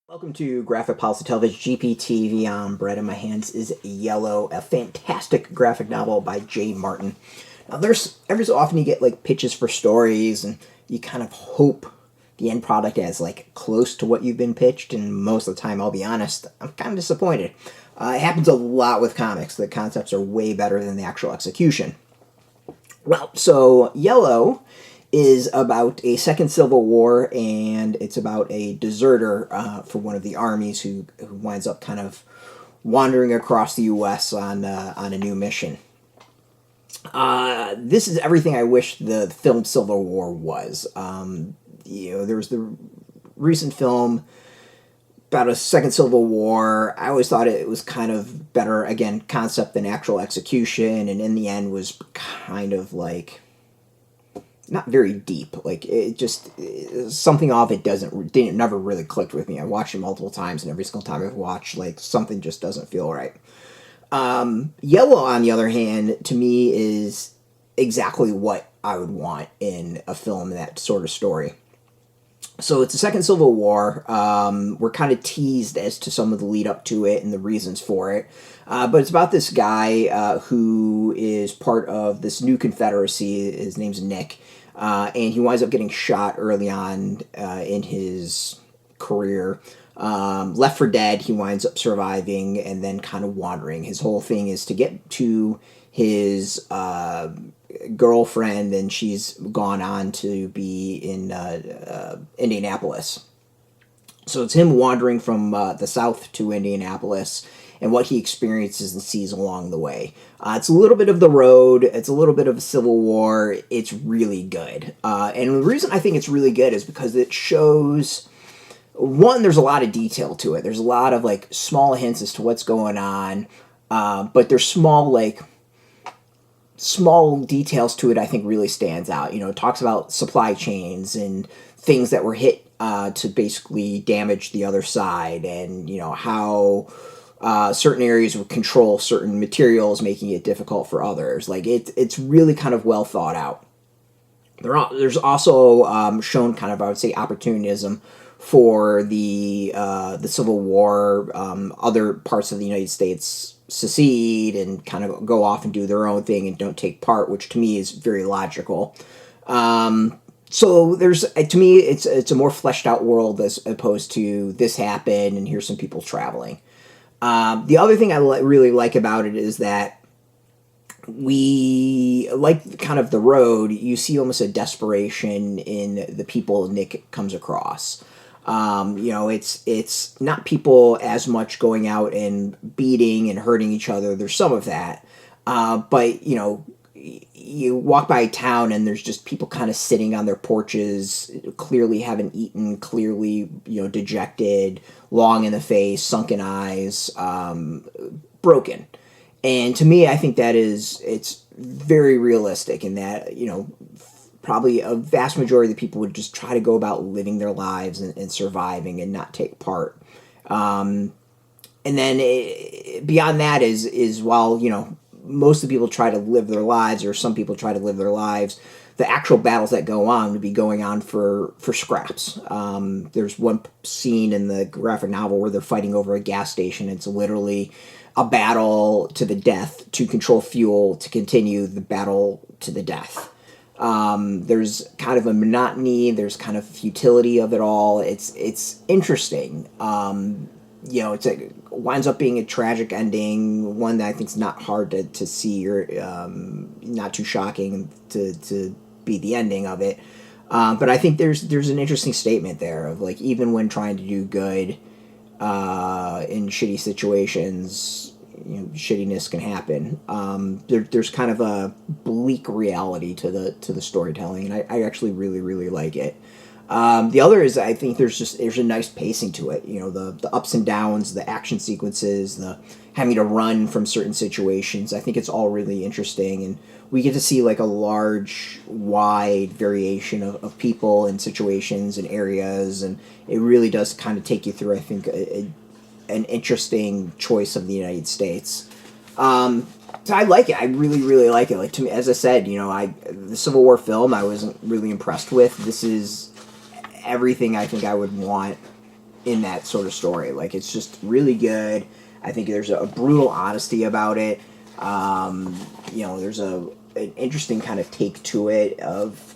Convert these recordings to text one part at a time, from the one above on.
Welcome to Graphic Policy Television GPTV. Bread in My Hands is Yellow, a fantastic graphic novel by Jay Martin. Now, there's every so often you get like pitches for stories, and you kind of hope the end product is like close to what you've been pitched. And most of the time, I'll be honest, I'm kind of disappointed. It happens a lot with comics. The concepts are way better than the actual execution. Well, so Yellow is about a second civil war, and it's about a deserter for one of the armies who winds up kind of wandering across the U.S. on a new mission. This is everything I wish the film Civil War was. There was the recent film about a second civil war. I always thought it was kind of better, again, concept than actual execution, and in the end was kind of like not very deep. Like, it just, something off it never really clicked with me. I watched it multiple times, and every single time I've watched, like, something just doesn't feel right. Yellow, on the other hand, to me is exactly what I would want in a film, that sort of story. So it's the Second Civil War. We're kind of teased as to some of the lead up to it and the reasons for it. But it's about this guy who is part of this new Confederacy. His name's Nick. And he winds up getting shot early on in his career. Left for dead, he winds up surviving and then kind of wandering. His whole thing is to get to his girlfriend, and she's gone on to be in Indianapolis. So it's him wandering from the South to Indianapolis and what he experiences and sees along the way. It's a little bit of the road. It's a little bit of a civil war. It's really good. And the reason I think it's really good is because it shows, one, there's a lot of detail to it. There's a lot of like small hints as to what's going on. But there's small details to it I think really stands out. You know, it talks about supply chains and things that were hit to basically damage the other side, and, you know, how certain areas would control certain materials, making it difficult for others. Like, it's really kind of well thought out. There's also shown kind of, I would say, opportunism for the Civil War. Other parts of the United States secede and kind of go off and do their own thing and don't take part, which to me is very logical. So there's, to me, it's a more fleshed out world as opposed to this happened and here's some people traveling. The other thing I really like about it is that we, like kind of the road, you see almost a desperation in the people Nick comes across. It's not people as much going out and beating and hurting each other. There's some of that. But, you know, you walk by a town and there's just people kind of sitting on their porches, clearly haven't eaten, clearly, you know, dejected, long in the face, sunken eyes, broken. And to me, I think it's very realistic in that, you know, probably a vast majority of the people would just try to go about living their lives and surviving and not take part. And then beyond that is while, you know, most of the people try to live their lives, or some people try to live their lives, the actual battles that go on would be going on for scraps. There's one scene in the graphic novel where they're fighting over a gas station. It's literally a battle to the death to control fuel to continue the battle to the death. There's kind of a monotony. There's kind of futility of it all. It's interesting. You know, it winds up being a tragic ending, one that I think is not hard to see, or not too shocking to be the ending of it. But I think there's an interesting statement there of, like, even when trying to do good in shitty situations, you know, shittiness can happen. There's kind of a bleak reality to the storytelling, and I actually really, really like it. The other is, I think there's a nice pacing to it. You know, the ups and downs, the action sequences, the having to run from certain situations. I think it's all really interesting, and we get to see like a large, wide variation of people and situations and areas, and it really does kind of take you through, I think, an interesting choice of the United States. So I like it. I really, really like it. Like, to me, as I said, you know, the Civil War film I wasn't really impressed with. This is everything I think I would want in that sort of story. Like, it's just really good. I think there's a brutal honesty about it. There's an interesting kind of take to it of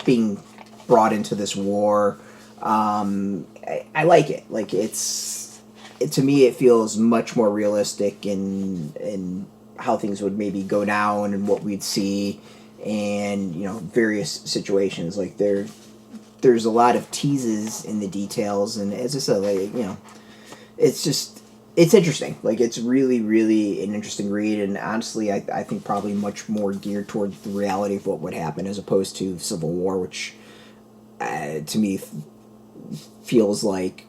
being brought into this war. I like it. Like, to me, it feels much more realistic in how things would maybe go down and what we'd see, and various situations. Like, there's a lot of teases in the details, and as I said, like, it's interesting. Like, it's really, really an interesting read, and honestly, I think probably much more geared toward the reality of what would happen as opposed to Civil War, which to me feels like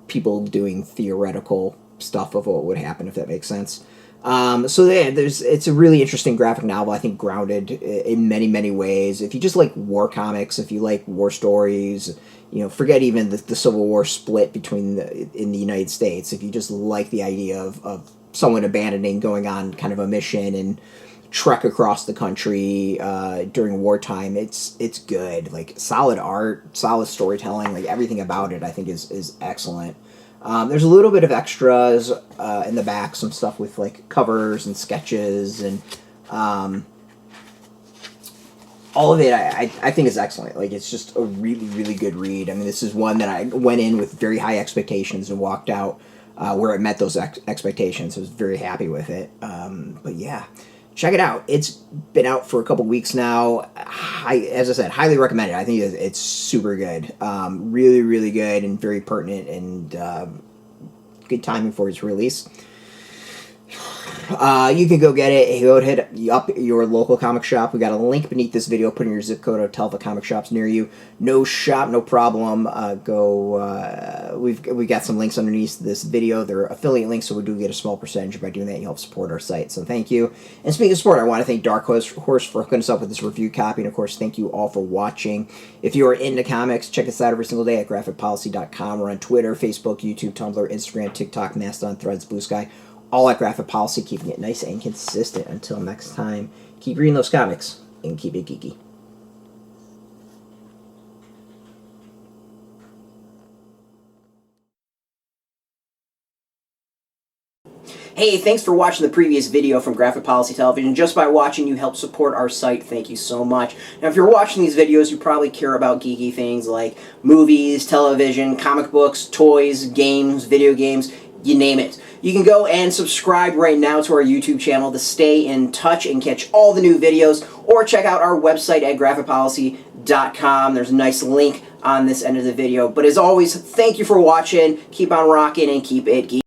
people doing theoretical stuff of what would happen, if that makes sense. It's a really interesting graphic novel, I think, grounded in many, many ways. If you just like war comics, if you like war stories, forget even the Civil War split in the United States. If you just like the idea of someone abandoning, going on kind of a mission and trek across the country during wartime, it's good. Like, solid art, solid storytelling, like everything about it I think is excellent. There's a little bit of extras in the back, some stuff with like covers and sketches, and all of it I think is excellent. Like, it's just a really, really good read. I mean, this is one that I went in with very high expectations and walked out where it met those expectations. I was very happy with it. But yeah, check it out. It's been out for a couple weeks now. As I said, highly recommend it. I think it's super good. Really, really good and very pertinent, and good timing for its release. You can go get it. Go hit up your local comic shop. We got a link beneath this video. Put in your zip code. I'll tell the comic shops near you. No shop, no problem. We got some links underneath this video. They're affiliate links, so we do get a small percentage. By doing that, you help support our site. So thank you. And speaking of support, I want to thank Dark Horse for hooking us up with this review copy. And of course, thank you all for watching. If you are into comics, check us out every single day at graphicpolicy.com. We're on Twitter, Facebook, YouTube, Tumblr, Instagram, TikTok, Mastodon, Threads, Blue Sky. All at Graphic Policy, keeping it nice and consistent. Until next time, keep reading those comics and keep it geeky. Hey, thanks for watching the previous video from Graphic Policy Television. Just by watching, you help support our site. Thank you so much. Now, if you're watching these videos, you probably care about geeky things like movies, television, comic books, toys, games, video games, you name it. You can go and subscribe right now to our YouTube channel to stay in touch and catch all the new videos, or check out our website at graphicpolicy.com. There's a nice link on this end of the video. But as always, thank you for watching. Keep on rocking and keep it geeky.